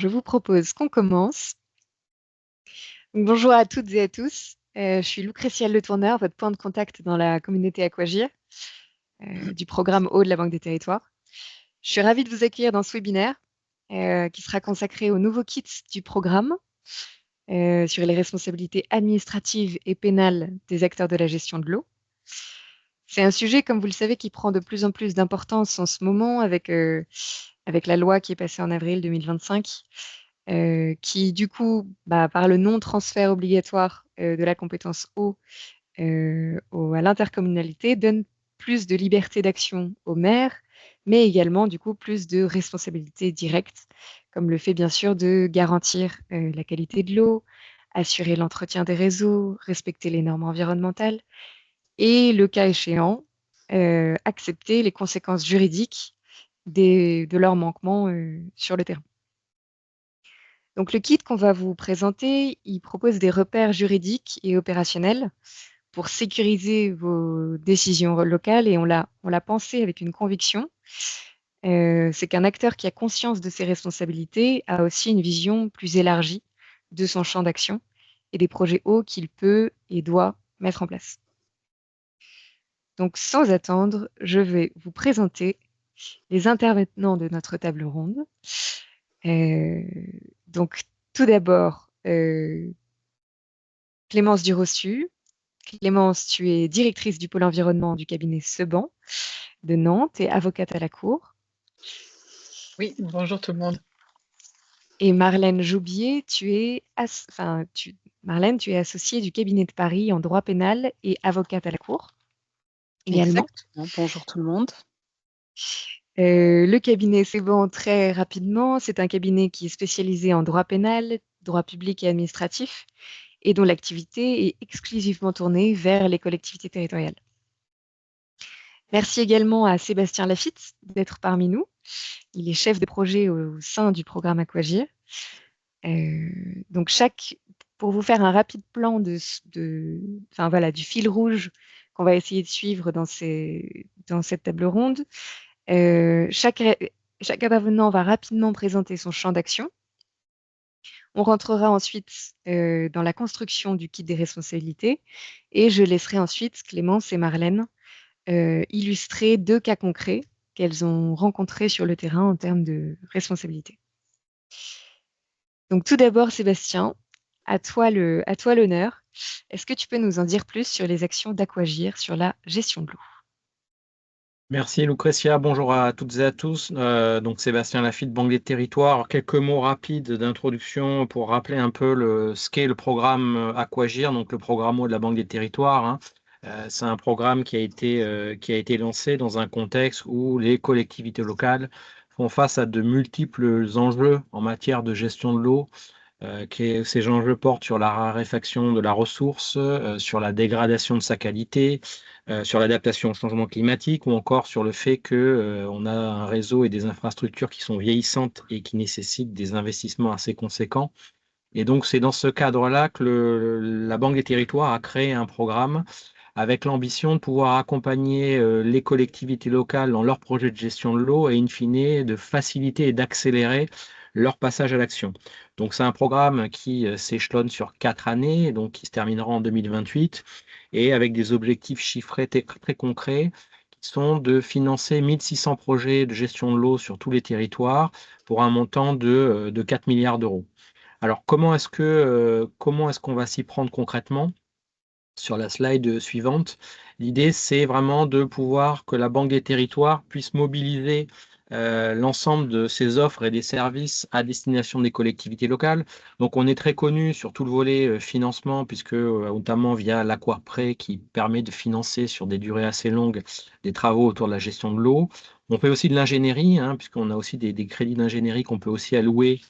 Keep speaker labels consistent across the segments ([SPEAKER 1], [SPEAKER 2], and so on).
[SPEAKER 1] Je vous propose qu'on commence. Donc, bonjour à toutes et à tous. Je suis Lucrétia Le Tourneur, votre point de contact dans la communauté Aquagir du programme Eau de la Banque des Territoires. Je suis ravie de vous accueillir dans ce webinaire qui sera consacré au nouveau kit du programme sur les responsabilités administratives et pénales des acteurs de la gestion de l'eau. C'est un sujet, comme vous le savez, qui prend de plus en plus d'importance en ce moment avec la loi qui est passée en avril 2025, qui du coup, par le non-transfert obligatoire de la compétence eau à l'intercommunalité, donne plus de liberté d'action aux maires, mais également du coup plus de responsabilités directes, comme le fait bien sûr de garantir la qualité de l'eau, assurer l'entretien des réseaux, respecter les normes environnementales et, le cas échéant, accepter les conséquences juridiques de leurs manquements sur le terrain. Donc, le kit qu'on va vous présenter, il propose des repères juridiques et opérationnels pour sécuriser vos décisions locales, et on l'a pensé avec une conviction. C'est qu'un acteur qui a conscience de ses responsabilités a aussi une vision plus élargie de son champ d'action et des projets hauts qu'il peut et doit mettre en place. Donc, sans attendre, je vais vous présenter les intervenants de notre table ronde. Donc, tout d'abord, Clémence Durossu. Clémence, tu es directrice du pôle environnement du cabinet Seban de Nantes et avocate à la Cour.
[SPEAKER 2] Oui, bonjour tout le monde.
[SPEAKER 1] Et Marlène Joubier, Marlène, tu es associée du cabinet de Paris en droit pénal et avocate à la Cour également.
[SPEAKER 2] Exactement, bonjour tout le monde.
[SPEAKER 1] Le cabinet Seban, très rapidement, c'est un cabinet qui est spécialisé en droit pénal, droit public et administratif, et dont l'activité est exclusivement tournée vers les collectivités territoriales. Merci également à Sébastien Lafitte d'être parmi nous. Il est chef de projet au sein du programme Aquagir. Donc, pour vous faire un rapide plan du fil rouge qu'on va essayer de suivre dans cette table ronde, chaque intervenant va rapidement présenter son champ d'action. On rentrera ensuite dans la construction du kit des responsabilités et je laisserai ensuite Clémence et Marlène illustrer 2 cas concrets qu'elles ont rencontrés sur le terrain en termes de responsabilité. Donc tout d'abord, Sébastien, à toi l'honneur. Est-ce que tu peux nous en dire plus sur les actions d'Aquagir sur la gestion de l'eau?
[SPEAKER 3] Merci Lucrétia, bonjour à toutes et à tous. Donc Sébastien Lafitte, Banque des Territoires. Alors, quelques mots rapides d'introduction pour rappeler un peu ce qu'est le programme Aquagir, donc le programme eau de la Banque des Territoires. C'est un programme qui a été lancé dans un contexte où les collectivités locales font face à de multiples enjeux en matière de gestion de l'eau. Ces enjeux portent sur la raréfaction de la ressource, sur la dégradation de sa qualité, sur l'adaptation au changement climatique ou encore sur le fait qu'on a un réseau et des infrastructures qui sont vieillissantes et qui nécessitent des investissements assez conséquents. Et donc, c'est dans ce cadre-là que la Banque des Territoires a créé un programme avec l'ambition de pouvoir accompagner les collectivités locales dans leurs projets de gestion de l'eau et in fine de faciliter et d'accélérer leur passage à l'action. Donc c'est un programme qui s'échelonne sur 4 années, donc qui se terminera en 2028, et avec des objectifs chiffrés très concrets qui sont de financer 1600 projets de gestion de l'eau sur tous les territoires pour un montant de 4 milliards d'euros. Alors comment est-ce qu'on va s'y prendre concrètement ? Sur la slide suivante, l'idée c'est vraiment de pouvoir que la Banque des Territoires puisse mobiliser l'ensemble de ses offres et des services à destination des collectivités locales. Donc on est très connu sur tout le volet financement, puisque notamment via l'Aquarprêt qui permet de financer sur des durées assez longues des travaux autour de la gestion de l'eau. On fait aussi de l'ingénierie, puisqu'on a aussi des crédits d'ingénierie qu'on peut aussi allouer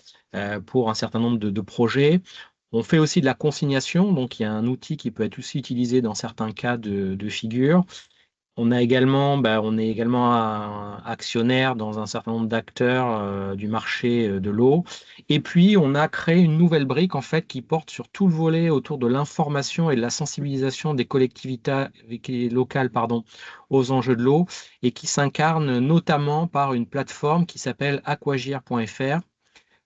[SPEAKER 3] pour un certain nombre de projets. On fait aussi de la consignation, donc il y a un outil qui peut être aussi utilisé dans certains cas de figure. On est également actionnaire dans un certain nombre d'acteurs du marché de l'eau. Et puis, on a créé une nouvelle brique en fait qui porte sur tout le volet autour de l'information et de la sensibilisation des collectivités locales aux enjeux de l'eau et qui s'incarne notamment par une plateforme qui s'appelle aquagir.fr.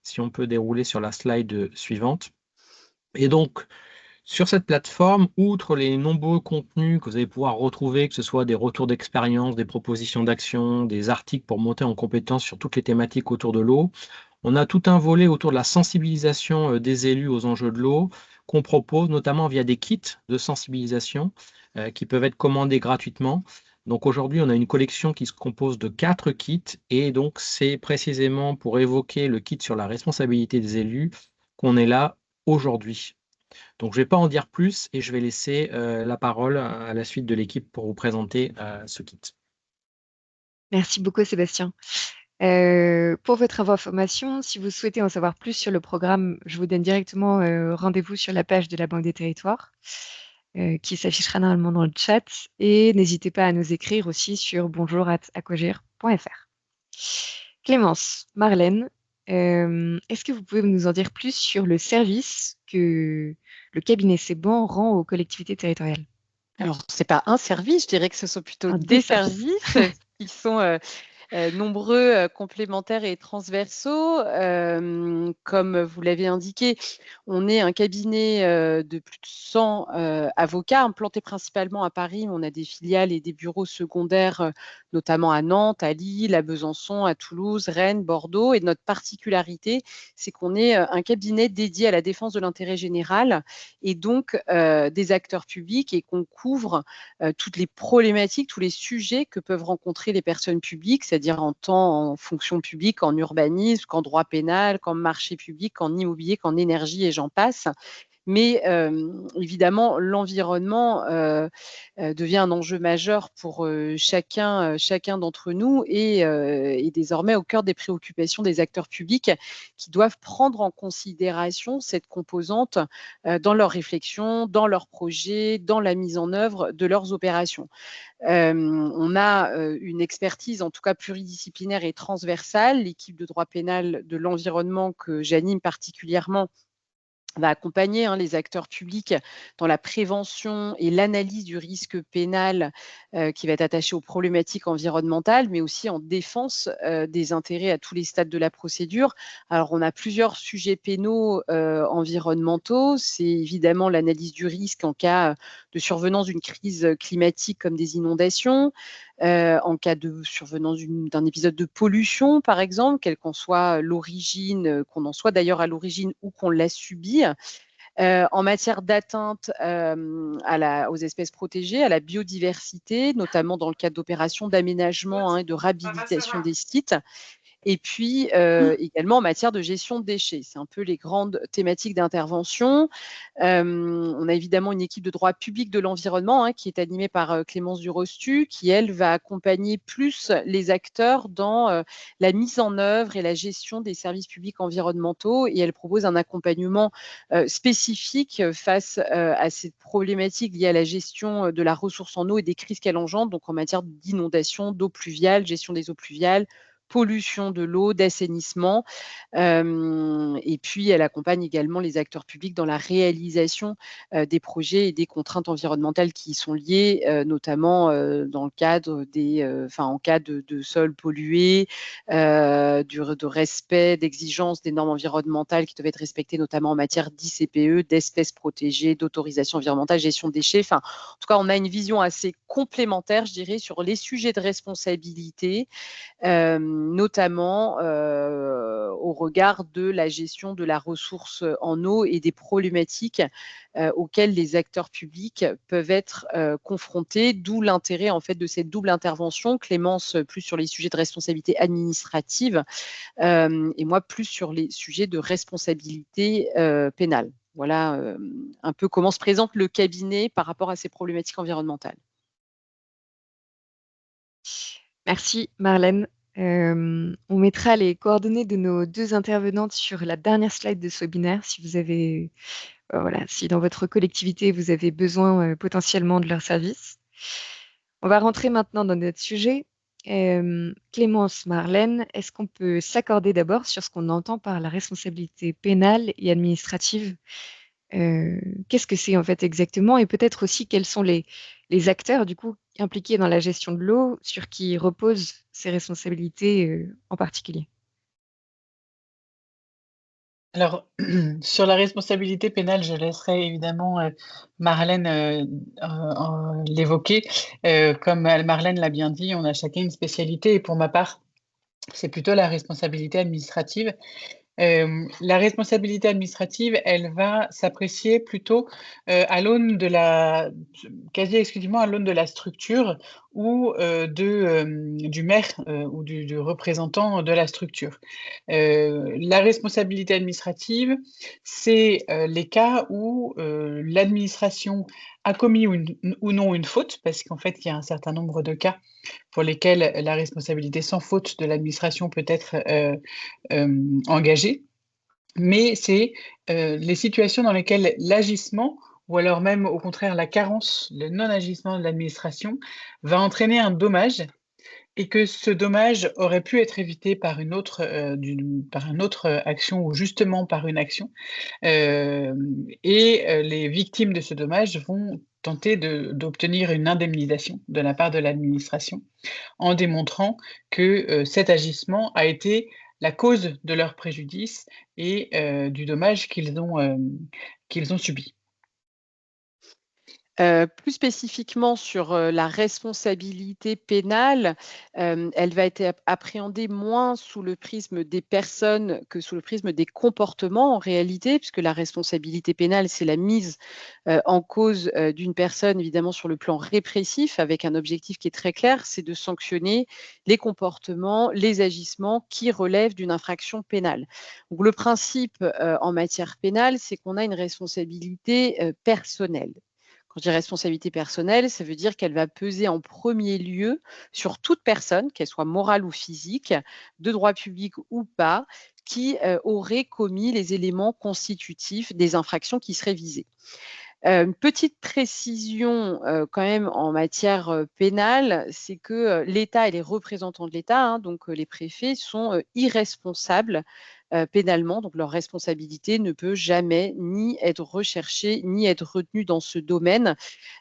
[SPEAKER 3] Si on peut dérouler sur la slide suivante. Et donc, sur cette plateforme, outre les nombreux contenus que vous allez pouvoir retrouver, que ce soit des retours d'expérience, des propositions d'action, des articles pour monter en compétence sur toutes les thématiques autour de l'eau, on a tout un volet autour de la sensibilisation des élus aux enjeux de l'eau qu'on propose notamment via des kits de sensibilisation qui peuvent être commandés gratuitement. Donc aujourd'hui, on a une collection qui se compose de 4 kits et donc c'est précisément pour évoquer le kit sur la responsabilité des élus qu'on est là aujourd'hui. Donc je ne vais pas en dire plus et je vais laisser la parole à la suite de l'équipe pour vous présenter ce kit.
[SPEAKER 1] Merci beaucoup, Sébastien. Pour votre information, si vous souhaitez en savoir plus sur le programme, je vous donne directement rendez-vous sur la page de la Banque des Territoires qui s'affichera normalement dans le chat. Et n'hésitez pas à nous écrire aussi sur bonjour@aquagir.fr. Clémence, Marlène, est-ce que vous pouvez nous en dire plus sur le service que le cabinet Seban rend aux collectivités territoriales?
[SPEAKER 2] Alors, c'est pas un service, je dirais que ce sont plutôt
[SPEAKER 1] Des
[SPEAKER 2] des
[SPEAKER 1] services.
[SPEAKER 2] services qui sont nombreux, complémentaires et transversaux. Comme vous l'avez indiqué, on est un cabinet de plus de 100 avocats, implantés principalement à Paris, mais on a des filiales et des bureaux secondaires, notamment à Nantes, à Lille, à Besançon, à Toulouse, Rennes, Bordeaux. Et notre particularité, c'est qu'on est un cabinet dédié à la défense de l'intérêt général et donc des acteurs publics et qu'on couvre toutes les problématiques, tous les sujets que peuvent rencontrer les personnes publiques, c'est-à-dire en fonction publique, en urbanisme, qu'en droit pénal, qu'en marché public, qu'en immobilier, qu'en énergie et j'en passe. Mais évidemment, l'environnement devient un enjeu majeur pour chacun d'entre nous et désormais au cœur des préoccupations des acteurs publics qui doivent prendre en considération cette composante dans leurs réflexions, dans leurs projets, dans la mise en œuvre de leurs opérations. On a une expertise en tout cas pluridisciplinaire et transversale. L'équipe de droit pénal de l'environnement que j'anime particulièrement va accompagner les acteurs publics dans la prévention et l'analyse du risque pénal qui va être attaché aux problématiques environnementales, mais aussi en défense des intérêts à tous les stades de la procédure. Alors, on a plusieurs sujets pénaux environnementaux. C'est évidemment l'analyse du risque en cas de survenance d'une crise climatique comme des inondations, en cas de survenance d'un épisode de pollution, par exemple, quelle qu'en soit l'origine, qu'on en soit d'ailleurs à l'origine ou qu'on l'a subi. En matière d'atteinte aux espèces protégées, à la biodiversité, notamment dans le cadre d'opérations d'aménagement et de réhabilitation des sites. Et puis également en matière de gestion de déchets. C'est un peu les grandes thématiques d'intervention. On a évidemment une équipe de droit public de l'environnement qui est animée par Clémence Durostu, qui, elle, va accompagner plus les acteurs dans la mise en œuvre et la gestion des services publics environnementaux. Et elle propose un accompagnement spécifique face à cette problématique liée à la gestion de la ressource en eau et des crises qu'elle engendre, donc en matière d'inondation, d'eau pluviale, gestion des eaux pluviales, pollution de l'eau, d'assainissement. Et puis, elle accompagne également les acteurs publics dans la réalisation des projets et des contraintes environnementales qui y sont liées, notamment dans le cadre en cas de sols pollués, de respect, d'exigences des normes environnementales qui doivent être respectées, notamment en matière d'ICPE, d'espèces protégées, d'autorisation environnementale, gestion de déchets. En tout cas, on a une vision assez complémentaire, je dirais, sur les sujets de responsabilité, notamment au regard de la gestion de la ressource en eau et des problématiques auxquelles les acteurs publics peuvent être confrontés, d'où l'intérêt en fait de cette double intervention. Clémence plus sur les sujets de responsabilité administrative et moi plus sur les sujets de responsabilité pénale. Voilà un peu comment se présente le cabinet par rapport à ces problématiques environnementales.
[SPEAKER 1] Merci Marlène. On mettra les coordonnées de nos 2 intervenantes sur la dernière slide de ce webinaire si vous avez, voilà, si dans votre collectivité vous avez besoin potentiellement de leurs services. On va rentrer maintenant dans notre sujet. Clémence, Marlène, est-ce qu'on peut s'accorder d'abord sur ce qu'on entend par la responsabilité pénale et administrative? Qu'est-ce que c'est en fait exactement? Et peut-être aussi quels sont les acteurs du coup impliqués dans la gestion de l'eau, sur qui reposent ces responsabilités en particulier?
[SPEAKER 4] Alors, sur la responsabilité pénale, je laisserai évidemment Marlène l'évoquer. Comme Marlène l'a bien dit, on a chacun une spécialité et pour ma part, c'est plutôt la responsabilité administrative. La responsabilité administrative, elle va s'apprécier plutôt à l'aune de la, quasi exclusivement à l'aune de la structure ou du maire ou du représentant de la structure. La responsabilité administrative, c'est les cas où l'administration a commis ou non une faute, parce qu'en fait, il y a un certain nombre de cas pour lesquels la responsabilité sans faute de l'administration peut être engagée. Mais c'est les situations dans lesquelles l'agissement, ou alors même au contraire la carence, le non-agissement de l'administration, va entraîner un dommage et que ce dommage aurait pu être évité par une autre, action ou justement par une action. Les victimes de ce dommage vont tenter d'obtenir une indemnisation de la part de l'administration en démontrant que cet agissement a été la cause de leur préjudice et du dommage qu'ils ont subi.
[SPEAKER 2] Plus spécifiquement sur la responsabilité pénale, elle va être appréhendée moins sous le prisme des personnes que sous le prisme des comportements en réalité, puisque la responsabilité pénale, c'est la mise en cause d'une personne, évidemment sur le plan répressif, avec un objectif qui est très clair, c'est de sanctionner les comportements, les agissements qui relèvent d'une infraction pénale. Donc le principe en matière pénale, c'est qu'on a une responsabilité personnelle. Quand je dis responsabilité personnelle, ça veut dire qu'elle va peser en premier lieu sur toute personne, qu'elle soit morale ou physique, de droit public ou pas, qui aurait commis les éléments constitutifs des infractions qui seraient visées. Une petite précision quand même en matière pénale, c'est que l'État et les représentants de l'État, hein, donc les préfets, sont irresponsables pénalement. Donc leur responsabilité ne peut jamais ni être recherchée, ni être retenue dans ce domaine.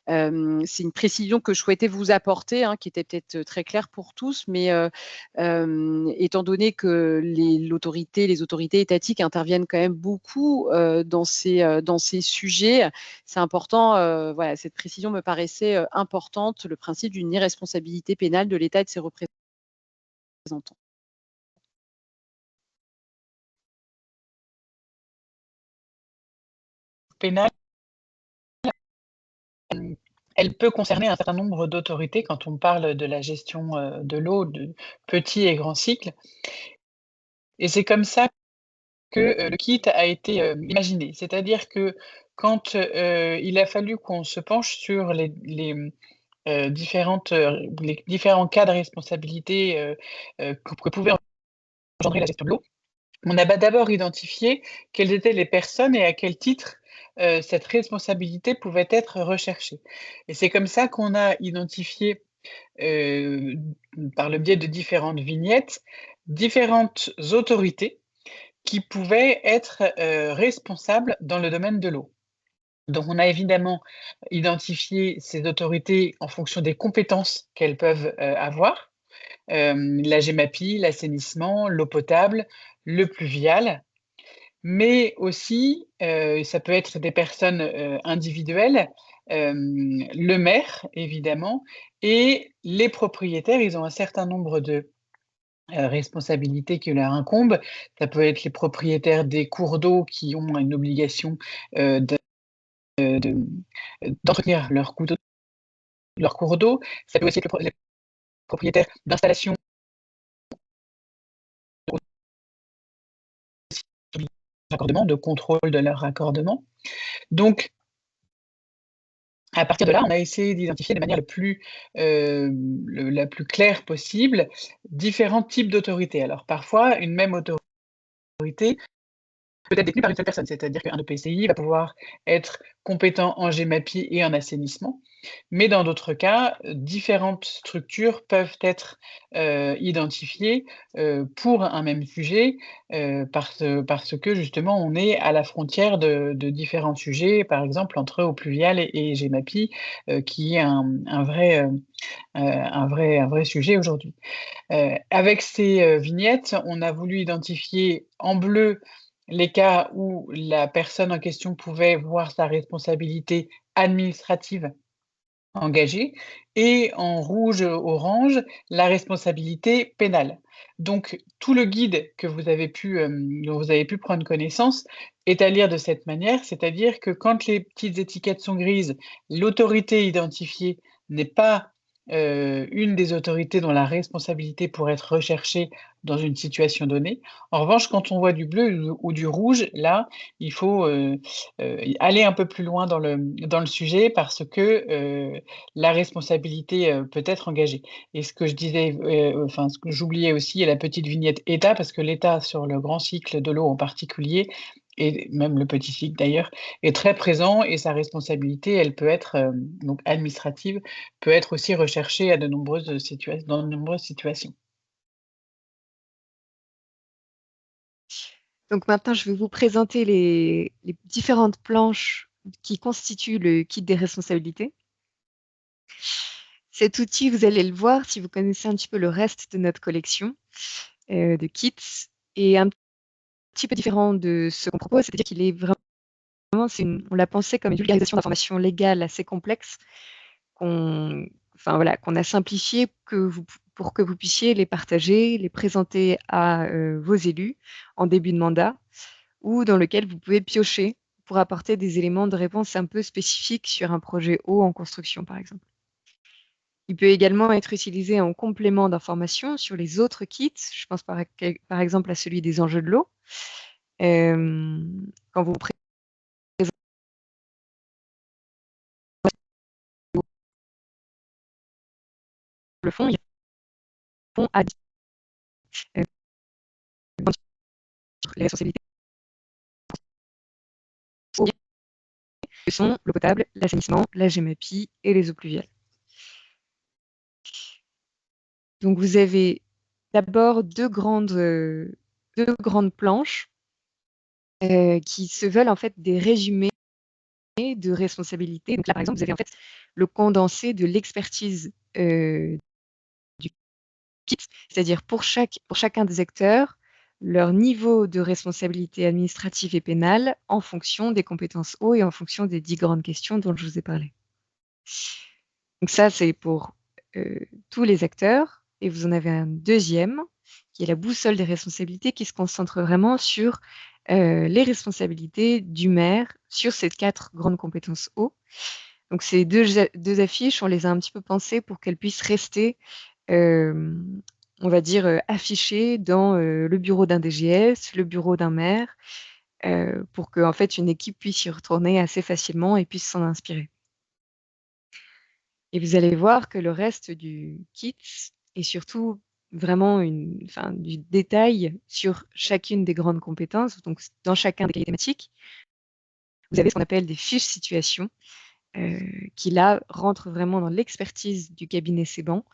[SPEAKER 2] C'est une précision que je souhaitais vous apporter, hein, qui était peut-être très claire pour tous, mais étant donné que les autorités étatiques interviennent quand même beaucoup dans ces sujets, c'est important, voilà, cette précision me paraissait importante, le principe d'une irresponsabilité pénale de l'État et de ses représentants.
[SPEAKER 4] Pénale, elle peut concerner un certain nombre d'autorités quand on parle de la gestion de l'eau, de petits et grands cycles. Et c'est comme ça que le kit a été imaginé. C'est-à-dire que quand il a fallu qu'on se penche sur les différents cas de responsabilité que pouvait engendrer la gestion de l'eau, on a d'abord identifié quelles étaient les personnes et à quel titre cette responsabilité pouvait être recherchée. Et c'est comme ça qu'on a identifié, par le biais de différentes vignettes, différentes autorités qui pouvaient être responsables dans le domaine de l'eau. Donc on a évidemment identifié ces autorités en fonction des compétences qu'elles peuvent avoir. La GEMAPI, l'assainissement, l'eau potable, le pluvial, mais aussi, ça peut être des personnes individuelles, le maire évidemment et les propriétaires. Ils ont un certain nombre de responsabilités qui leur incombent. Ça peut être les propriétaires des cours d'eau qui ont une obligation d'entretenir leur cours d'eau. Ça peut aussi être les propriétaires d'installations de contrôle de leur raccordement. Donc, à partir de là, on a essayé d'identifier de manière la plus claire possible différents types d'autorités. Alors parfois, une même autorité peut être détenue par une seule personne, c'est-à-dire qu'un EPCI va pouvoir être compétent en GEMAPI et en assainissement, mais dans d'autres cas, différentes structures peuvent être identifiées pour un même sujet parce que justement on est à la frontière de différents sujets, par exemple entre eau pluviale et GEMAPI, qui est un vrai sujet aujourd'hui. Avec ces vignettes, on a voulu identifier en bleu les cas où la personne en question pouvait voir sa responsabilité administrative engagée, et en rouge-orange, la responsabilité pénale. Donc tout le guide que vous avez pu, dont vous avez pu prendre connaissance est à lire de cette manière, c'est-à-dire que quand les petites étiquettes sont grises, l'autorité identifiée n'est pas, une des autorités dont la responsabilité pourrait être recherchée dans une situation donnée. En revanche, quand on voit du bleu ou du rouge, là, il faut, aller un peu plus loin dans le sujet parce que, la responsabilité, peut être engagée. Et ce que je disais, enfin, ce que j'oubliais aussi, est la petite vignette État, parce que l'État, sur le grand cycle de l'eau en particulier, et même le petit cycle d'ailleurs, est très présent, et sa responsabilité, elle peut être, donc administrative, peut être aussi recherchée à dans de nombreuses situations.
[SPEAKER 1] Donc maintenant, je vais vous présenter les différentes planches qui constituent le kit des responsabilités. Cet outil, vous allez le voir si vous connaissez un petit peu le reste de notre collection de kits, est un petit peu différent de ce qu'on propose, c'est-à-dire qu'il est vraiment, on l'a pensé comme une vulgarisation d'informations légales assez complexes enfin, voilà, qu'on a simplifié pour que vous puissiez les partager, les présenter à vos élus en début de mandat, ou dans lequel vous pouvez piocher pour apporter des éléments de réponse un peu spécifiques sur un projet eau en construction, par exemple. Il peut également être utilisé en complément d'informations sur les autres kits. Je pense par exemple à celui des enjeux de l'eau. Quand vous présentez le fond, il répond à euh, les responsabilités que sont l'eau potable, l'assainissement, la GEMAPI et les eaux pluviales. Donc vous avez d'abord deux grandes planches qui se veulent en fait des résumés de responsabilités. Donc là, par exemple, vous avez en fait le condensé de l'expertise du kit, c'est-à-dire pour chacun des acteurs, leur niveau de responsabilité administrative et pénale en fonction des compétences eau et en fonction des 10 grandes questions dont je vous ai parlé. Donc ça, c'est pour tous les acteurs. Et vous en avez un deuxième, qui est la boussole des responsabilités, qui se concentre vraiment sur les responsabilités du maire sur ces 4 grandes compétences eau. Donc ces deux affiches, on les a un petit peu pensées pour qu'elles puissent rester, on va dire, affichées dans le bureau d'un DGS, le bureau d'un maire, pour qu'en fait une équipe puisse y retourner assez facilement et puisse s'en inspirer. Et vous allez voir que le reste du kit est surtout vraiment du détail sur chacune des grandes compétences. Donc, dans chacun des cahiers thématiques, vous avez ce qu'on appelle des fiches situations qui, là, rentrent vraiment dans l'expertise du cabinet Seban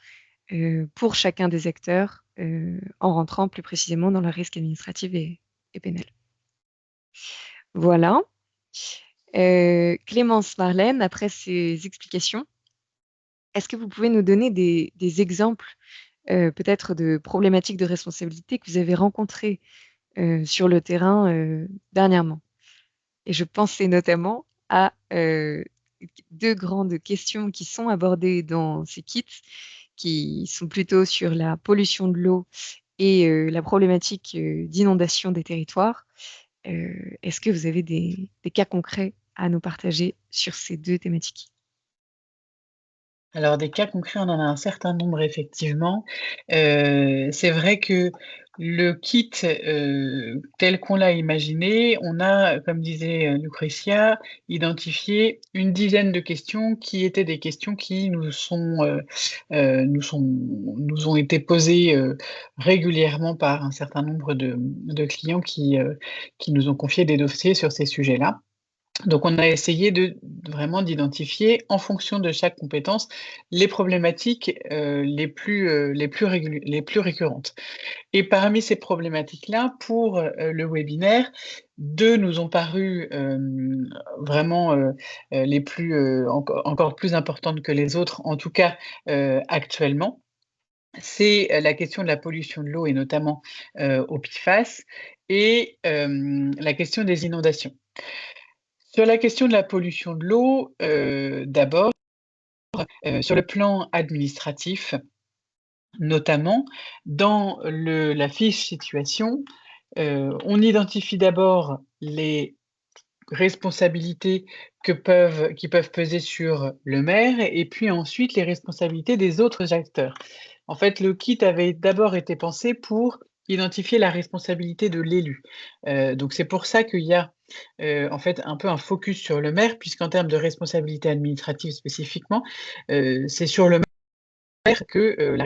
[SPEAKER 1] pour chacun des acteurs en rentrant plus précisément dans le risque administratif et pénal. Voilà. Clémence, Marlène, après ces explications, est-ce que vous pouvez nous donner des exemples peut-être de problématiques de responsabilité que vous avez rencontrées sur le terrain dernièrement? Et je pensais notamment à deux grandes questions qui sont abordées dans ces kits, qui sont plutôt sur la pollution de l'eau et la problématique d'inondation des territoires. Est-ce que vous avez des cas concrets à nous partager sur ces deux thématiques?
[SPEAKER 4] Alors des cas concrets, on en a un certain nombre effectivement. C'est vrai que le kit, tel qu'on l'a imaginé, on a, comme disait, Lucrezia, identifié une dizaine de questions qui étaient des questions qui nous ont été posées, régulièrement par un certain nombre de clients qui nous ont confié des dossiers sur ces sujets-là. Donc on a essayé vraiment d'identifier, en fonction de chaque compétence, les problématiques, les plus récurrentes. Et parmi ces problématiques-là, pour, le webinaire, 2 nous ont paru, vraiment, les plus, encore plus importantes que les autres, en tout cas, actuellement. c'est la question de la pollution de l'eau et notamment au PFAS et la question des inondations. Sur la question de la pollution de l'eau, d'abord, sur le plan administratif, notamment dans la fiche situation, on identifie d'abord les responsabilités qui peuvent peser sur le maire et puis ensuite les responsabilités des autres acteurs. En fait, le kit avait d'abord été pensé pour identifier la responsabilité de l'élu. Donc c'est pour ça qu'il y a en fait un peu un focus sur le maire, puisqu'en termes de responsabilité administrative spécifiquement, c'est sur le maire que la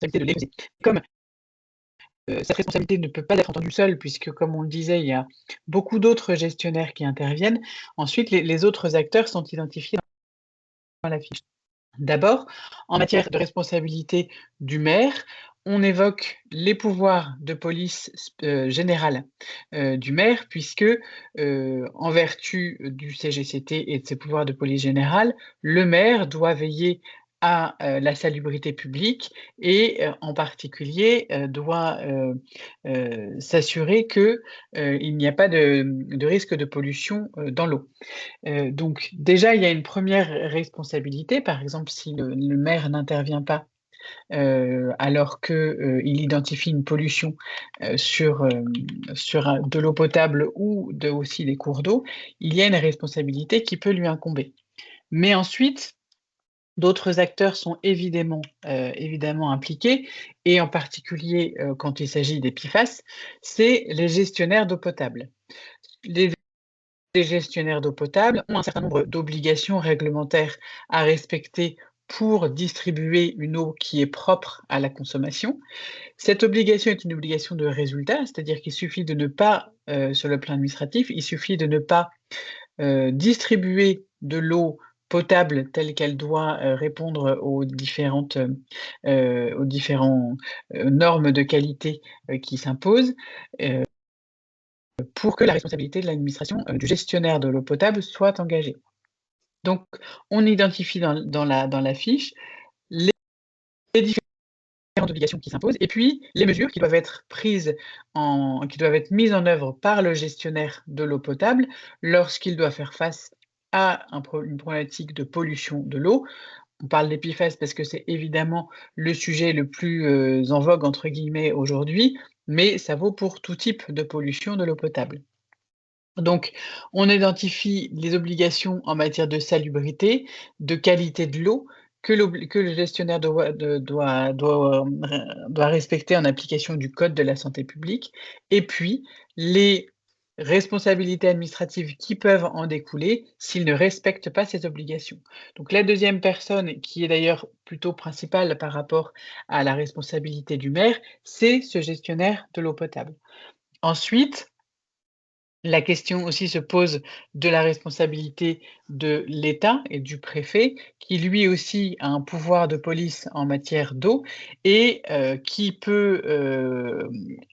[SPEAKER 4] responsabilité de l'élu. Comme cette responsabilité ne peut pas être entendue seule puisque, comme on le disait, il y a beaucoup d'autres gestionnaires qui interviennent. Ensuite, les autres acteurs sont identifiés dans la fiche. D'abord, en matière de responsabilité du maire, on évoque les pouvoirs de police générale du maire puisque, en vertu du CGCT et de ses pouvoirs de police générale, le maire doit veiller à la salubrité publique et en particulier doit s'assurer qu'il n'y a pas de risque de pollution dans l'eau. Donc déjà, il y a une première responsabilité. Par exemple, si le maire n'intervient pas alors qu'il identifie une pollution sur de l'eau potable ou aussi des cours d'eau, il y a une responsabilité qui peut lui incomber. Mais ensuite, d'autres acteurs sont évidemment impliqués et en particulier, quand il s'agit des PFAS, c'est les gestionnaires d'eau potable. Les gestionnaires d'eau potable ont un certain nombre d'obligations réglementaires à respecter pour distribuer une eau qui est propre à la consommation. Cette obligation est une obligation de résultat, c'est-à-dire qu'il suffit de ne pas, sur le plan administratif, il suffit de ne pas distribuer de l'eau potable telle qu'elle doit répondre aux différentes normes de qualité qui s'imposent pour que la responsabilité de l'administration du gestionnaire de l'eau potable soit engagée. Donc, on identifie dans la fiche les différentes obligations qui s'imposent et puis les mesures qui doivent être mises en œuvre par le gestionnaire de l'eau potable lorsqu'il doit faire face à une problématique de pollution de l'eau. On parle des PFAS parce que c'est évidemment le sujet le plus en vogue entre guillemets aujourd'hui, mais ça vaut pour tout type de pollution de l'eau potable. Donc, on identifie les obligations en matière de salubrité, de qualité de l'eau que le gestionnaire doit respecter en application du code de la santé publique et puis les responsabilités administratives qui peuvent en découler s'il ne respecte pas ces obligations. Donc la deuxième personne, qui est d'ailleurs plutôt principale par rapport à la responsabilité du maire, c'est ce gestionnaire de l'eau potable. Ensuite, la question aussi se pose de la responsabilité de l'État et du préfet, qui lui aussi a un pouvoir de police en matière d'eau et qui peut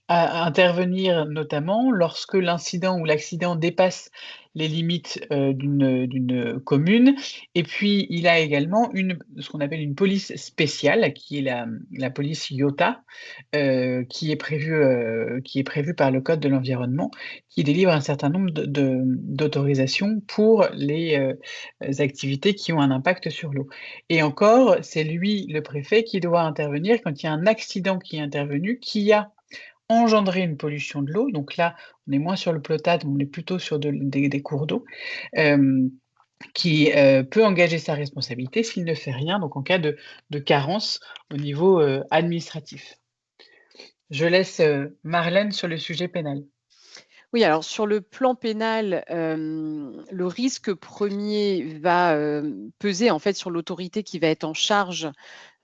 [SPEAKER 4] intervenir notamment lorsque l'incident ou l'accident dépasse les limites d'une commune. Et puis, il a également ce qu'on appelle une police spéciale, qui est la police IOTA, qui est prévue par le Code de l'environnement, qui délivre un certain nombre d'autorisations pour les activités qui ont un impact sur l'eau. Et encore, c'est lui, le préfet, qui doit intervenir quand il y a un accident qui est intervenu, qui a engendré une pollution de l'eau. Donc là, on est moins sur le potable, on est plutôt sur des cours d'eau, qui peut engager sa responsabilité s'il ne fait rien, donc en cas de carence au niveau administratif. Je laisse Marlène sur le sujet pénal.
[SPEAKER 2] Oui, alors sur le plan pénal, le risque premier va peser en fait sur l'autorité qui va être en charge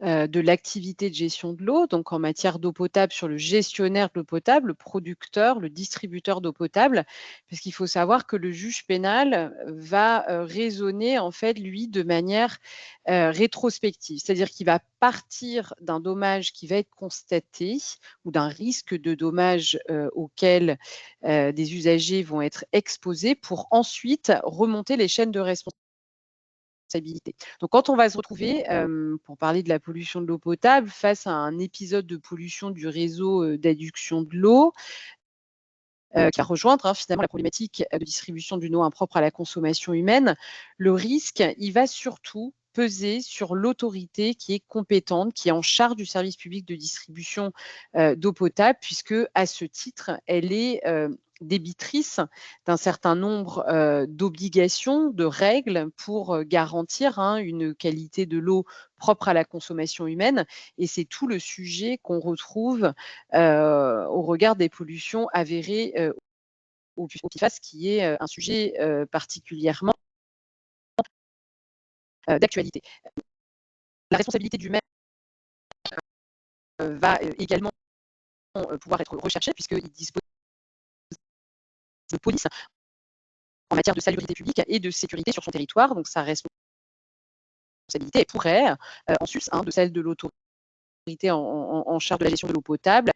[SPEAKER 2] de l'activité de gestion de l'eau, donc en matière d'eau potable sur le gestionnaire de l'eau potable, le producteur, le distributeur d'eau potable, parce qu'il faut savoir que le juge pénal va raisonner en fait lui de manière rétrospective, c'est-à-dire qu'il va partir d'un dommage qui va être constaté ou d'un risque de dommage auquel des usagers vont être exposés pour ensuite remonter les chaînes de responsabilité responsabilité. Donc, quand on va se retrouver, pour parler de la pollution de l'eau potable, face à un épisode de pollution du réseau d'adduction de l'eau, qui va rejoindre finalement la problématique de distribution d'une eau impropre à la consommation humaine, le risque, il va surtout peser sur l'autorité qui est compétente, qui est en charge du service public de distribution d'eau potable, puisque à ce titre, elle est débitrice d'un certain nombre d'obligations, de règles pour garantir une qualité de l'eau propre à la consommation humaine. Et c'est tout le sujet qu'on retrouve au regard des pollutions avérées au PFAS, qui est un sujet particulièrement d'actualité. La responsabilité du maire va également pouvoir être recherchée, puisqu'il dispose de police en matière de salubrité publique et de sécurité sur son territoire. Donc sa responsabilité pourrait, en sus de celle de l'autorité en charge de la gestion de l'eau potable,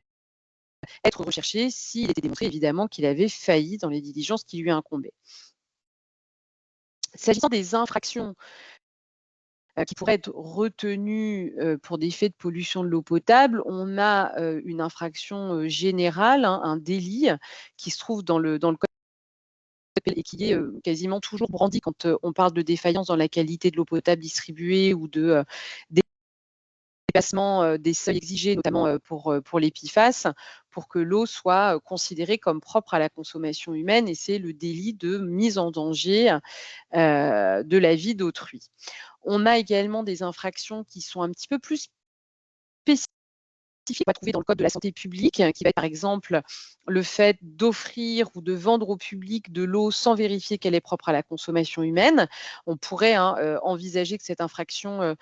[SPEAKER 2] être recherché s'il était démontré évidemment qu'il avait failli dans les diligences qui lui incombaient. S'agissant des infractions qui pourraient être retenues pour des faits de pollution de l'eau potable, on a une infraction générale, un délit qui se trouve dans le code et qui est quasiment toujours brandi quand on parle de défaillance dans la qualité de l'eau potable distribuée ou de dépassement des seuils exigés, notamment pour les PFAS, pour que l'eau soit considérée comme propre à la consommation humaine, et c'est le délit de mise en danger de la vie d'autrui. On a également des infractions qui sont un petit peu plus spécifiques, qu'on va trouver dans le code de la santé publique, qui va être par exemple le fait d'offrir ou de vendre au public de l'eau sans vérifier qu'elle est propre à la consommation humaine. On pourrait envisager que cette infraction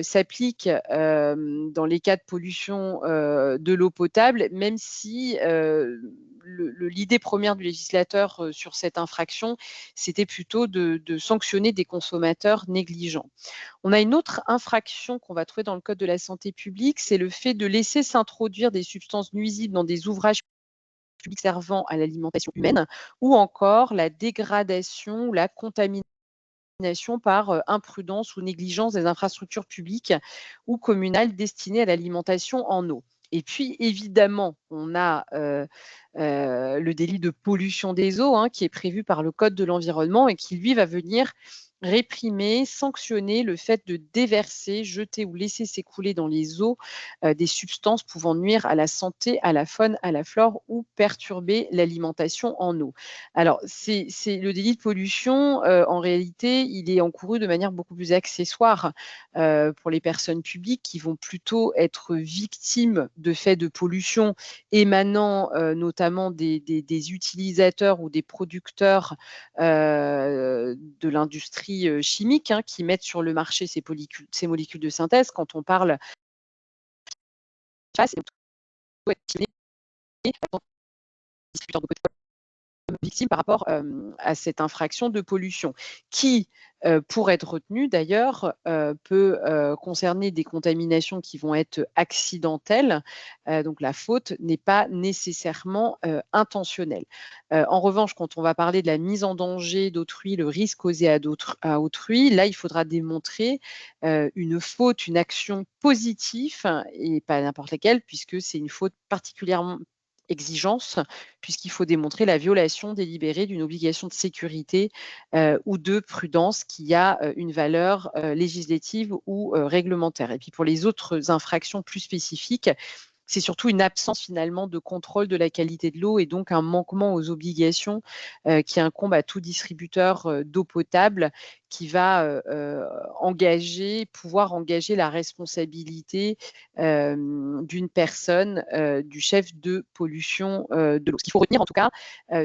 [SPEAKER 2] s'applique dans les cas de pollution de l'eau potable, même si l'idée première du législateur sur cette infraction, c'était plutôt de sanctionner des consommateurs négligents. On a une autre infraction qu'on va trouver dans le code de la santé publique, c'est le fait de laisser s'introduire des substances nuisibles dans des ouvrages publics servant à l'alimentation humaine, ou encore la dégradation ou la contamination par imprudence ou négligence des infrastructures publiques ou communales destinées à l'alimentation en eau. Et puis, évidemment, on a le délit de pollution des eaux qui est prévu par le Code de l'environnement et qui, lui, va venir réprimer, sanctionner le fait de déverser, jeter ou laisser s'écouler dans les eaux des substances pouvant nuire à la santé, à la faune, à la flore ou perturber l'alimentation en eau. Alors, c'est le délit de pollution, en réalité, il est encouru de manière beaucoup plus accessoire pour les personnes publiques qui vont plutôt être victimes de faits de pollution émanant notamment des utilisateurs ou des producteurs de l'industrie chimique qui mettent sur le marché ces molécules de synthèse. Quand on parle c'est distributeur de victime par rapport à cette infraction de pollution qui, pour être retenue d'ailleurs, peut concerner des contaminations qui vont être accidentelles. Donc la faute n'est pas nécessairement intentionnelle. En revanche, quand on va parler de la mise en danger d'autrui, le risque causé à autrui, là, il faudra démontrer une faute, une action positive et pas n'importe laquelle, puisque c'est une faute particulièrement exigence, puisqu'il faut démontrer la violation délibérée d'une obligation de sécurité ou de prudence qui a une valeur législative ou réglementaire. Et puis pour les autres infractions plus spécifiques, c'est surtout une absence finalement de contrôle de la qualité de l'eau et donc un manquement aux obligations qui incombent à tout distributeur d'eau potable qui va pouvoir engager la responsabilité d'une personne, du chef de pollution de l'eau. Ce qu'il faut retenir en tout cas,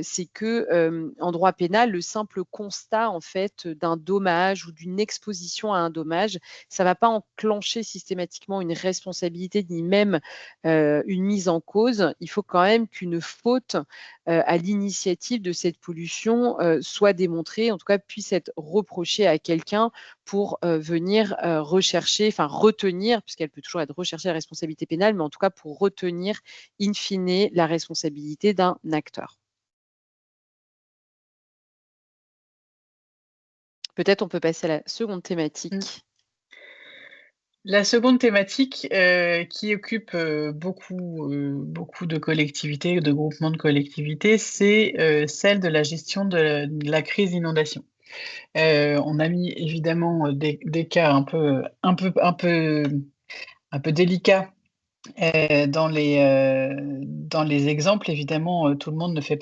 [SPEAKER 2] c'est que en droit pénal, le simple constat en fait d'un dommage ou d'une exposition à un dommage, ça ne va pas enclencher systématiquement une responsabilité ni même une mise en cause. Il faut quand même qu'une faute à l'initiative de cette pollution soit démontrée, en tout cas puisse être reprochée à quelqu'un pour venir retenir, puisqu'elle peut toujours être recherchée la responsabilité pénale, mais en tout cas pour retenir in fine la responsabilité d'un acteur. Peut-être on peut passer à la seconde thématique.
[SPEAKER 4] La seconde thématique qui occupe beaucoup de collectivités, de groupements de collectivités, c'est celle de la gestion de la crise d'inondation. On a mis évidemment des cas un peu délicats dans les exemples. Évidemment, tout le monde ne fait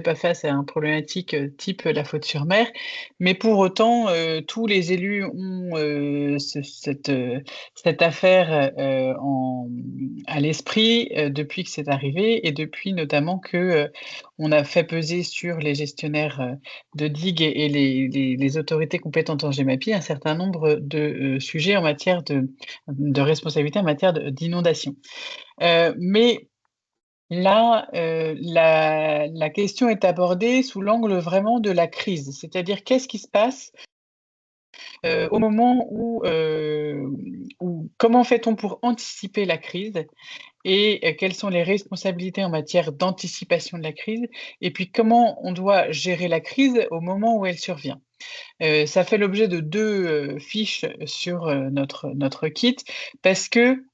[SPEAKER 4] pas face à une problématique type la faute sur mer, mais pour autant, tous les élus ont cette affaire à l'esprit depuis que c'est arrivé, et depuis notamment que on a fait peser sur les gestionnaires de digues et les autorités compétentes en GEMAPI un certain nombre de sujets en matière de responsabilité en matière d'inondation. Mais là, la question est abordée sous l'angle vraiment de la crise, c'est-à-dire qu'est-ce qui se passe au moment où comment fait-on pour anticiper la crise, et quelles sont les responsabilités en matière d'anticipation de la crise, et puis comment on doit gérer la crise au moment où elle survient. Ça fait l'objet de 2 fiches sur notre kit, parce que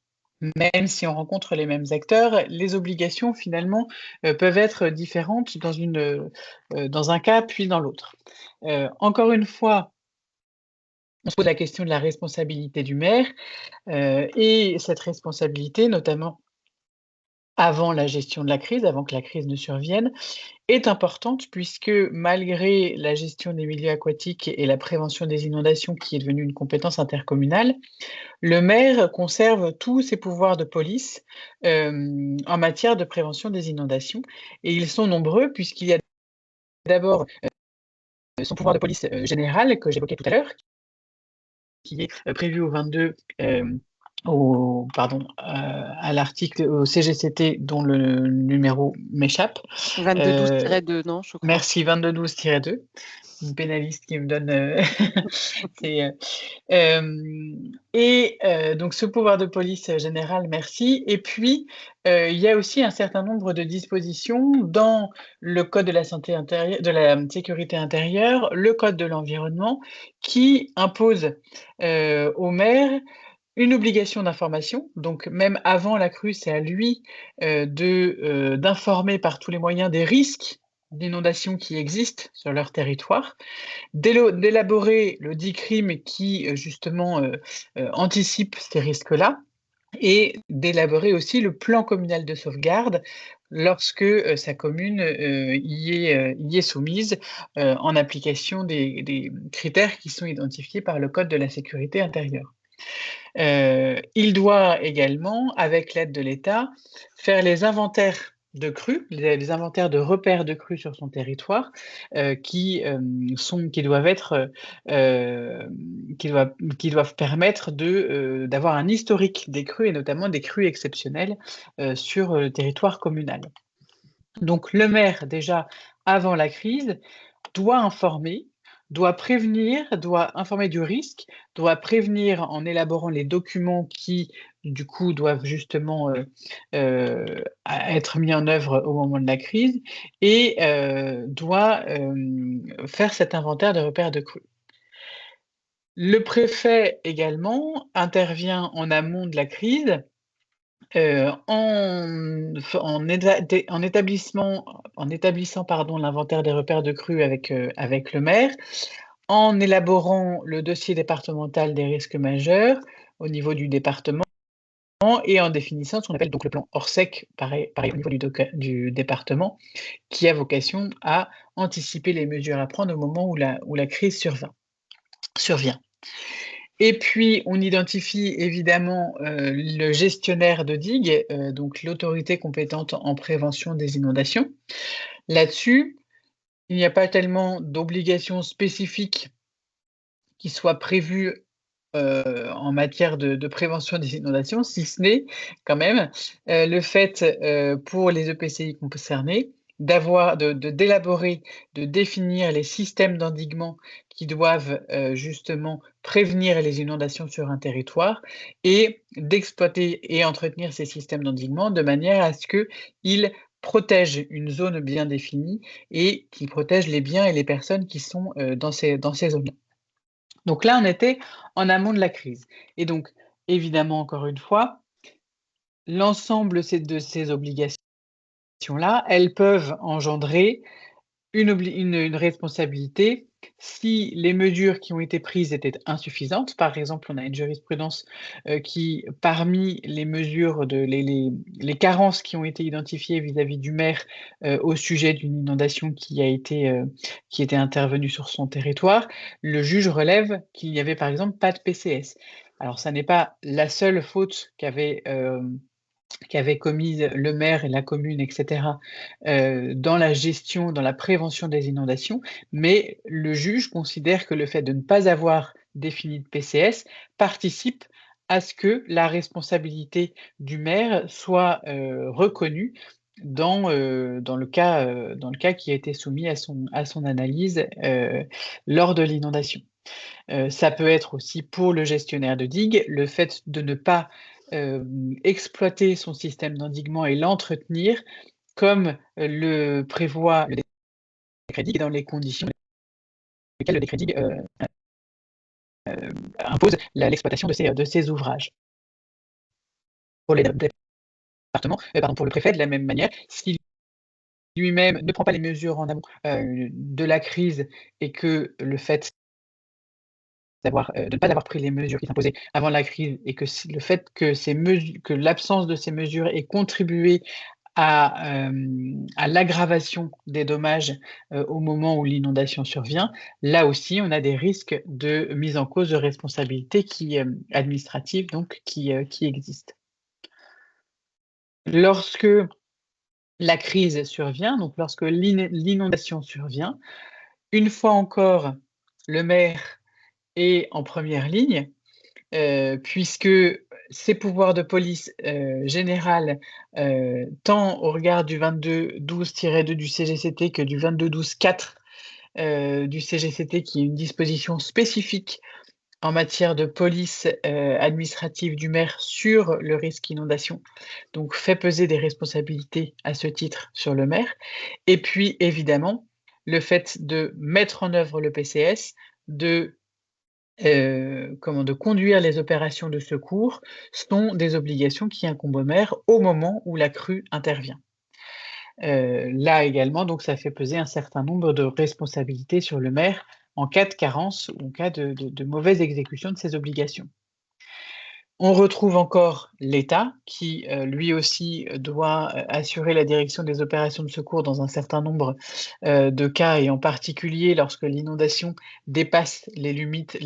[SPEAKER 4] même si on rencontre les mêmes acteurs, les obligations finalement peuvent être différentes dans un cas puis dans l'autre. Encore une fois, on se pose la question de la responsabilité du maire, et cette responsabilité, notamment avant la gestion de la crise, avant que la crise ne survienne, est importante, puisque malgré la gestion des milieux aquatiques et la prévention des inondations, qui est devenue une compétence intercommunale, le maire conserve tous ses pouvoirs de police en matière de prévention des inondations, et ils sont nombreux, puisqu'il y a d'abord son pouvoir de police général, que j'évoquais tout à l'heure, qui est prévu au 22 à l'article au CGCT, dont le numéro m'échappe.
[SPEAKER 2] 2212-2, non, je crois.
[SPEAKER 4] Merci, 2212-2. Une pénaliste qui me donne donc ce pouvoir de police général, merci. Et puis il y a aussi un certain nombre de dispositions dans le code de la santé intérieure, de la sécurité intérieure, le code de l'environnement, qui imposent au maire une obligation d'information. Donc même avant la crue, c'est à lui d'informer par tous les moyens des risques d'inondation qui existent sur leur territoire, d'élaborer le dit crime qui justement anticipe ces risques-là, et d'élaborer aussi le plan communal de sauvegarde lorsque sa commune y est soumise, en application des critères qui sont identifiés par le code de la sécurité intérieure. Il doit également, avec l'aide de l'État, faire les inventaires de crues, les inventaires de repères de crues sur son territoire, qui doivent permettre d'avoir un historique des crues, et notamment des crues exceptionnelles sur le territoire communal. Donc le maire, déjà avant la crise, doit informer, doit prévenir, doit informer du risque, doit prévenir en élaborant les documents qui, du coup, doivent justement être mis en œuvre au moment de la crise, et doit faire cet inventaire de repères de crues. Le préfet également intervient en amont de la crise, en établissant l'inventaire des repères de crues avec le maire, en élaborant le dossier départemental des risques majeurs au niveau du département, et en définissant ce qu'on appelle donc le plan Orsec, pareil au niveau du département, qui a vocation à anticiper les mesures à prendre au moment où la crise survient. Et puis, on identifie évidemment le gestionnaire de digue, donc l'autorité compétente en prévention des inondations. Là-dessus, il n'y a pas tellement d'obligations spécifiques qui soient prévues en matière de prévention des inondations, si ce n'est quand même le fait pour les EPCI concernés d'élaborer, de définir les systèmes d'endiguement qui doivent justement prévenir les inondations sur un territoire, et d'exploiter et entretenir ces systèmes d'endiguement de manière à ce qu'ils protègent une zone bien définie, et qui protègent les biens et les personnes qui sont dans ces zones-là. Donc là, on était en amont de la crise. Et donc, évidemment, encore une fois, l'ensemble de ces obligations-là, elles peuvent engendrer une responsabilité si les mesures qui ont été prises étaient insuffisantes. Par exemple, on a une jurisprudence qui, parmi les mesures, les carences qui ont été identifiées vis-à-vis du maire au sujet d'une inondation qui était intervenue sur son territoire, le juge relève qu'il n'y avait par exemple pas de PCS. Alors, ça n'est pas la seule faute qu'avaient commise le maire et la commune, etc., dans la gestion, dans la prévention des inondations, mais le juge considère que le fait de ne pas avoir défini de PCS participe à ce que la responsabilité du maire soit reconnue dans le cas qui a été soumis à son analyse lors de l'inondation. Ça peut être aussi pour le gestionnaire de digue, le fait de ne pas exploiter son système d'endiguement et l'entretenir comme le prévoit le décret digue dans les conditions dans lesquelles le décret digue impose l'exploitation de ces ouvrages. Pour les départements, pour le préfet, de la même manière, si lui-même ne prend pas les mesures en amont de la crise et que le fait de ne pas avoir pris les mesures qui s'imposaient avant la crise et que le fait que l'absence de ces mesures ait contribué à l'aggravation des dommages au moment où l'inondation survient, là aussi, on a des risques de mise en cause de responsabilité administrative qui existent. Lorsque la crise survient, donc lorsque l'inondation survient, une fois encore, le maire est en première ligne, puisque ses pouvoirs de police générale, tant au regard du 22-12-2 du CGCT que du 22-12-4 du CGCT, qui est une disposition spécifique en matière de police administrative du maire sur le risque inondation, donc fait peser des responsabilités à ce titre sur le maire. Et puis évidemment, le fait de mettre en œuvre le PCS, de conduire les opérations de secours sont des obligations qui incombent au maire au moment où la crue intervient. Là également, donc ça fait peser un certain nombre de responsabilités sur le maire en cas de carence ou en cas de mauvaise exécution de ses obligations. On retrouve encore l'État qui, lui aussi, doit assurer la direction des opérations de secours dans un certain nombre de cas, et en particulier lorsque l'inondation dépasse les limites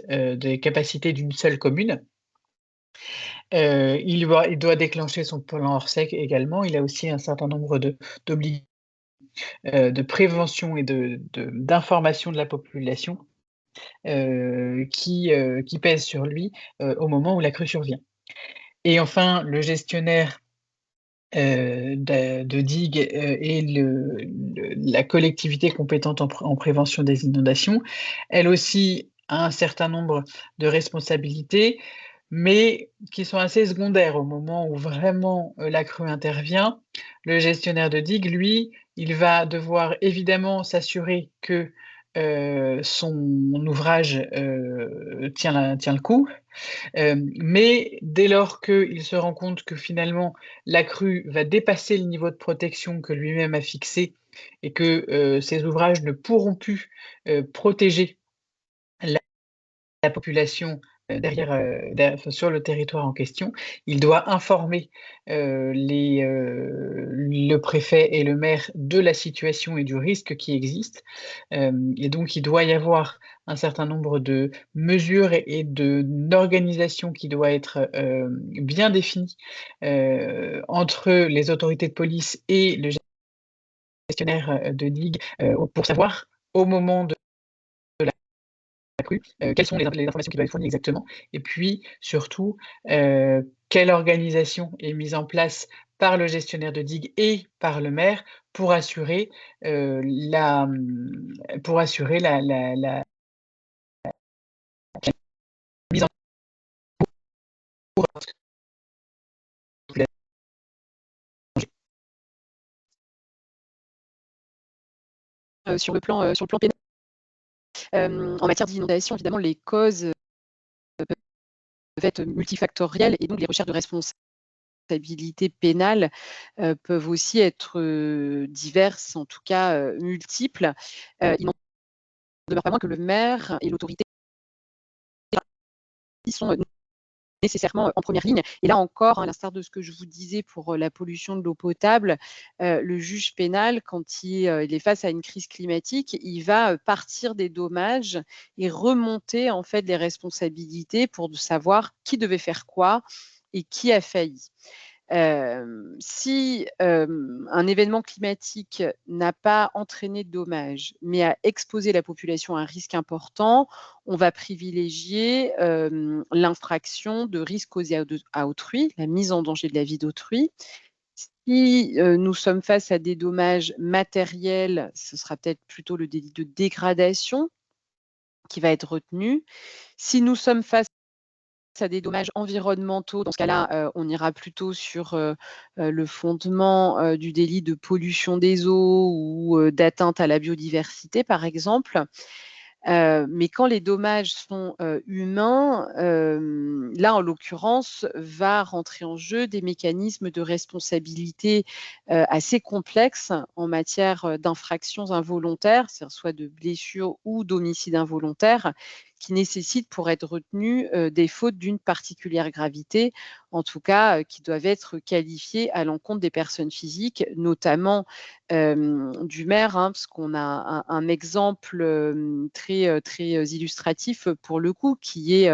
[SPEAKER 4] des capacités d'une seule commune. Il doit déclencher son plan Orsec également. Il a aussi un certain nombre d'obligations de prévention et d'information de la population qui pèsent sur lui au moment où la crue survient. Et enfin, le gestionnaire de digue et la collectivité compétente en prévention des inondations, elle aussi a un certain nombre de responsabilités, mais qui sont assez secondaires au moment où vraiment la crue intervient. Le gestionnaire de digue, lui, il va devoir évidemment s'assurer que son ouvrage tient le coup. Mais dès lors qu'il se rend compte que finalement la crue va dépasser le niveau de protection que lui-même a fixé et que ces ouvrages ne pourront plus protéger la population sur le territoire en question, il doit informer le préfet et le maire de la situation et du risque qui existe. Et donc, il doit y avoir un certain nombre de mesures et d'organisation qui doit être bien définie entre les autorités de police et le gestionnaire de digue pour savoir au moment de la crue, quelles sont les informations qui doivent être fournies exactement, et puis surtout, quelle organisation est mise en place par le gestionnaire de digue et par le maire pour assurer la mise en cours
[SPEAKER 2] sur le plan pénal. En matière d'inondation, évidemment, les causes peuvent être multifactorielles et donc les recherches de responsabilité pénale peuvent aussi être diverses, en tout cas multiples. Il n'en demeure pas moins que le maire et l'autorité sont nécessairement en première ligne. Et là encore, à l'instar de ce que je vous disais pour la pollution de l'eau potable, le juge pénal, quand il est face à une crise climatique, il va partir des dommages et remonter en fait les responsabilités pour savoir qui devait faire quoi et qui a failli. Si un événement climatique n'a pas entraîné de dommages, mais a exposé la population à un risque important, on va privilégier l'infraction de risque causé à autrui, la mise en danger de la vie d'autrui. Si nous sommes face à des dommages matériels, ce sera peut-être plutôt le délit de dégradation qui va être retenu. Si nous sommes face à des dommages environnementaux, dans ce cas-là, on ira plutôt sur le fondement du délit de pollution des eaux ou d'atteinte à la biodiversité, par exemple. Mais quand les dommages sont humains, là, en l'occurrence, va rentrer en jeu des mécanismes de responsabilité assez complexes en matière d'infractions involontaires, c'est-à-dire soit de blessures ou d'homicide involontaire, qui nécessitent pour être retenus des fautes d'une particulière gravité, en tout cas qui doivent être qualifiées à l'encontre des personnes physiques, notamment du maire, hein, parce qu'on a un exemple très illustratif pour le coup, qui est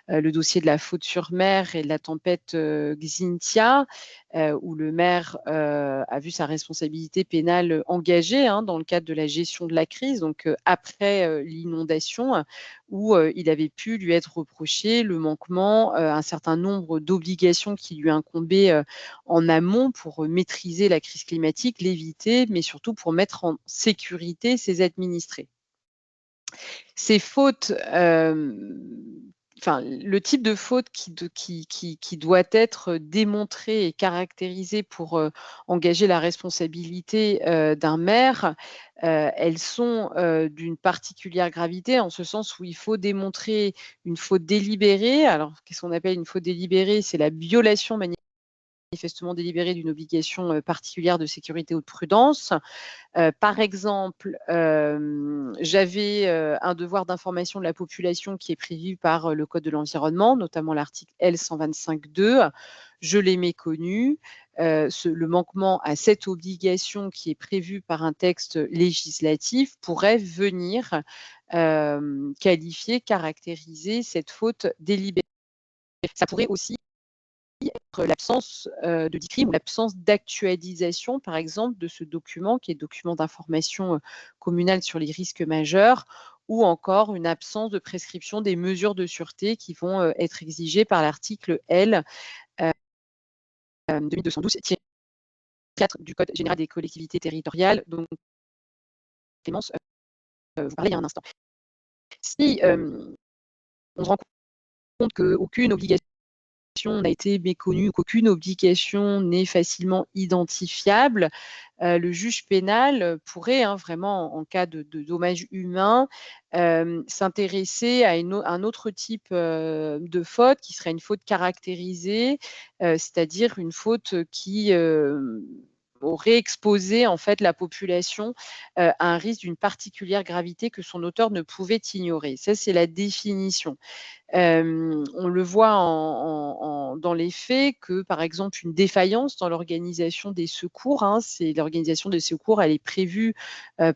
[SPEAKER 2] le dossier de la faute sur mer et de la tempête Xynthia, où le maire a vu sa responsabilité pénale engagée hein, dans le cadre de la gestion de la crise, donc après l'inondation, où il avait pu lui être reproché le manquement à un certain nombre d'obligations qui lui incombaient en amont pour maîtriser la crise climatique, l'éviter, mais surtout pour mettre en sécurité ses administrés. Ces fautes, le type de faute qui doit être démontré et caractérisé pour engager la responsabilité d'un maire, elles sont d'une particulière gravité en ce sens où il faut démontrer une faute délibérée. Alors, qu'est-ce qu'on appelle une faute délibérée? C'est la violation manifestement délibérée d'une obligation particulière de sécurité ou de prudence. Par exemple, j'avais un devoir d'information de la population qui est prévu par le Code de l'environnement, notamment l'article L125.2. Je l'ai méconnu. Le manquement à cette obligation qui est prévue par un texte législatif pourrait venir qualifier, caractériser cette faute délibérée. Ça pourrait aussi être l'absence de dit crime ou l'absence d'actualisation, par exemple, de ce document qui est document d'information communale sur les risques majeurs, ou encore une absence de prescription des mesures de sûreté qui vont être exigées par l'article L 2212-4 du Code général des collectivités territoriales, dont Clémence vous parlait il y a un instant. Si on se rend compte qu'aucune obligation n'a été méconnue, qu'aucune obligation n'est facilement identifiable, le juge pénal pourrait vraiment, en cas de dommages humains, s'intéresser à un autre type de faute qui serait une faute caractérisée, c'est-à-dire une faute qui aurait exposé en fait la population à un risque d'une particulière gravité que son auteur ne pouvait ignorer. Ça, c'est la définition. On le voit dans les faits que, par exemple, une défaillance dans l'organisation des secours, hein, l'organisation des secours, elle est prévue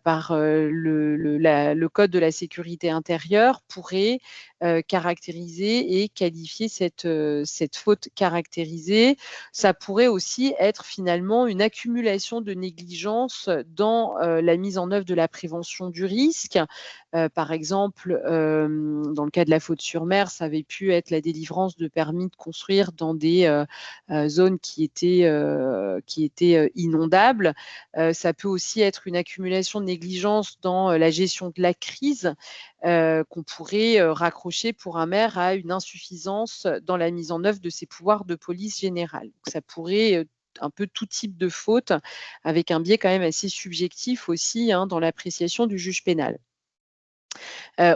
[SPEAKER 2] par le Code de la sécurité intérieure, pourrait caractériser et qualifier cette faute caractérisée. Ça pourrait aussi être finalement une accumulation de négligence dans la mise en œuvre de la prévention du risque. Par exemple, dans le cas de la faute sur mer, ça avait pu être la délivrance de permis de construire dans des zones qui étaient inondables. Ça peut aussi être une accumulation de négligence dans la gestion de la crise qu'on pourrait raccrocher pour un maire à une insuffisance dans la mise en œuvre de ses pouvoirs de police générale. Donc, ça pourrait un peu tout type de faute, avec un biais quand même assez subjectif aussi hein, dans l'appréciation du juge pénal.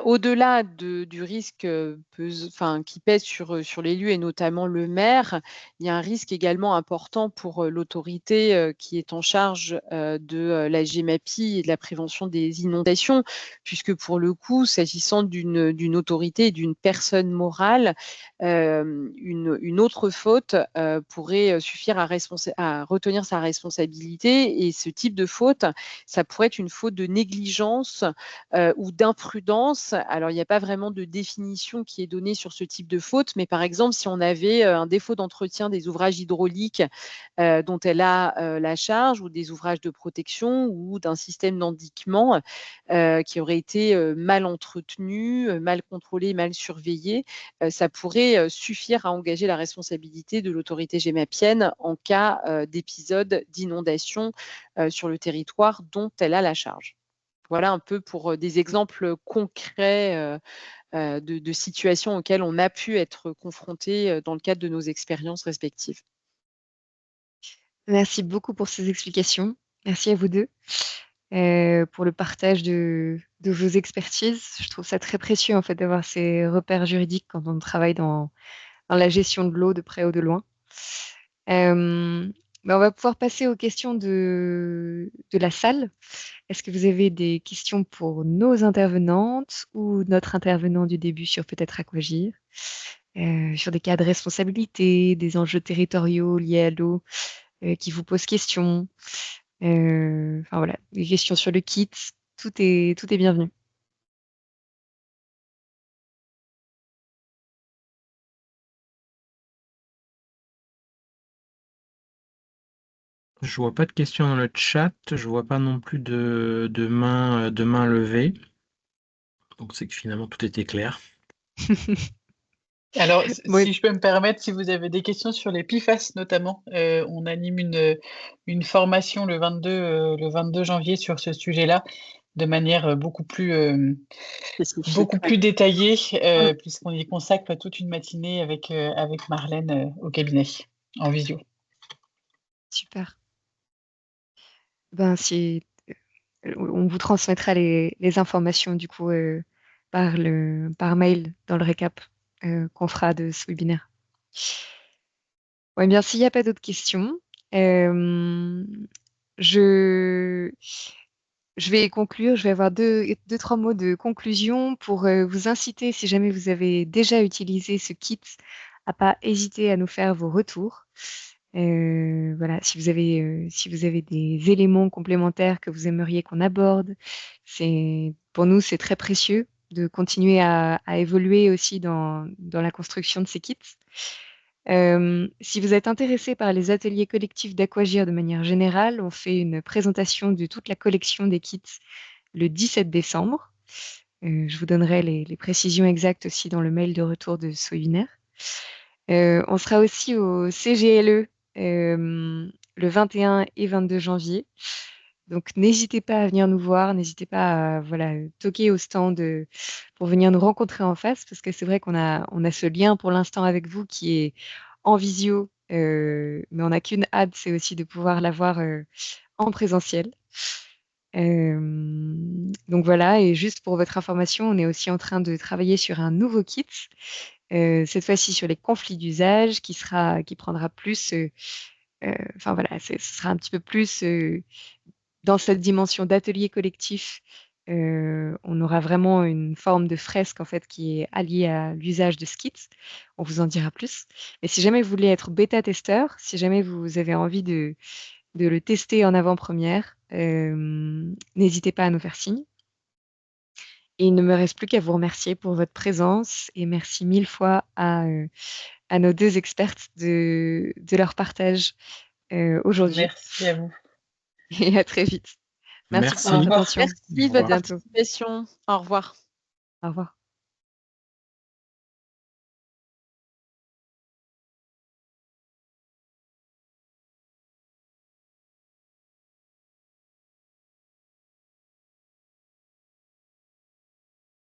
[SPEAKER 2] Au-delà du risque qui pèse sur l'élu et notamment le maire, il y a un risque également important pour l'autorité qui est en charge de la GEMAPI et de la prévention des inondations, puisque pour le coup, s'agissant d'une autorité et d'une personne morale, une autre faute pourrait suffire à retenir sa responsabilité. Et ce type de faute, ça pourrait être une faute de négligence ou d'imprudence. Alors, il n'y a pas vraiment de définition qui est donnée sur ce type de faute, mais par exemple, si on avait un défaut d'entretien des ouvrages hydrauliques dont elle a la charge, ou des ouvrages de protection, ou d'un système d'endiguement qui aurait été mal entretenu, mal contrôlé, mal surveillé, ça pourrait suffire à engager la responsabilité de l'autorité gémapienne en cas d'épisode d'inondation sur le territoire dont elle a la charge. Voilà un peu pour des exemples concrets de situations auxquelles on a pu être confrontés dans le cadre de nos expériences respectives.
[SPEAKER 1] Merci beaucoup pour ces explications. Merci à vous deux pour le partage de vos expertises. Je trouve ça très précieux en fait d'avoir ces repères juridiques quand on travaille dans la gestion de l'eau de près ou de loin. On va pouvoir passer aux questions de la salle. Est-ce que vous avez des questions pour nos intervenantes ou notre intervenant du début sur peut-être Aquagir, sur des cas de responsabilité, des enjeux territoriaux liés à l'eau qui vous posent question? Enfin voilà, des questions sur le kit, tout est bienvenu.
[SPEAKER 3] Je vois pas de questions dans le chat, je vois pas non plus de main levée. Donc c'est que finalement tout était clair.
[SPEAKER 4] Alors,
[SPEAKER 1] Oui.
[SPEAKER 4] si je peux me permettre, si vous avez des questions sur les PFAS notamment, on anime une formation le 22 janvier sur ce sujet-là, de manière beaucoup plus détaillée, puisqu'on y consacre toute une matinée avec Marlène au cabinet, en visio.
[SPEAKER 1] Super. Ben, on vous transmettra les informations du coup par mail dans le récap qu'on fera de ce webinaire. Ouais, bien, s'il n'y a pas d'autres questions, je vais conclure. Je vais avoir deux, trois mots de conclusion pour vous inciter, si jamais vous avez déjà utilisé ce kit, à pas hésiter à nous faire vos retours. Voilà, si vous avez des éléments complémentaires que vous aimeriez qu'on aborde, pour nous, c'est très précieux de continuer à évoluer aussi dans la construction de ces kits. Si vous êtes intéressé par les ateliers collectifs d'Aquagir de manière générale, on fait une présentation de toute la collection des kits le 17 décembre. Je vous donnerai les précisions exactes aussi dans le mail de retour de ce webinaire. On sera aussi au CGLE le 21 et 22 janvier. Donc n'hésitez pas à venir nous voir, n'hésitez pas à toquer au stand pour venir nous rencontrer en face, parce que c'est vrai qu'on a ce lien pour l'instant avec vous qui est en visio, mais on n'a qu'une hâte, c'est aussi de pouvoir l'avoir en présentiel. Donc voilà, et juste pour votre information, on est aussi en train de travailler sur un nouveau kit, cette fois-ci sur les conflits d'usage, qui prendra plus, enfin voilà, ce sera un petit peu plus dans cette dimension d'atelier collectif. On aura vraiment une forme de fresque en fait qui est alliée à l'usage de ce kit. On vous en dira plus. Mais si jamais vous voulez être bêta-testeur, si jamais vous avez envie de le tester en avant-première, n'hésitez pas à nous faire signe. Et il ne me reste plus qu'à vous remercier pour votre présence et merci mille fois à nos deux expertes de leur partage aujourd'hui.
[SPEAKER 4] Merci à vous.
[SPEAKER 1] Et à très vite. Merci pour votre attention.
[SPEAKER 2] Merci de votre
[SPEAKER 1] bientôt.
[SPEAKER 2] participation. Au revoir.
[SPEAKER 1] Au revoir.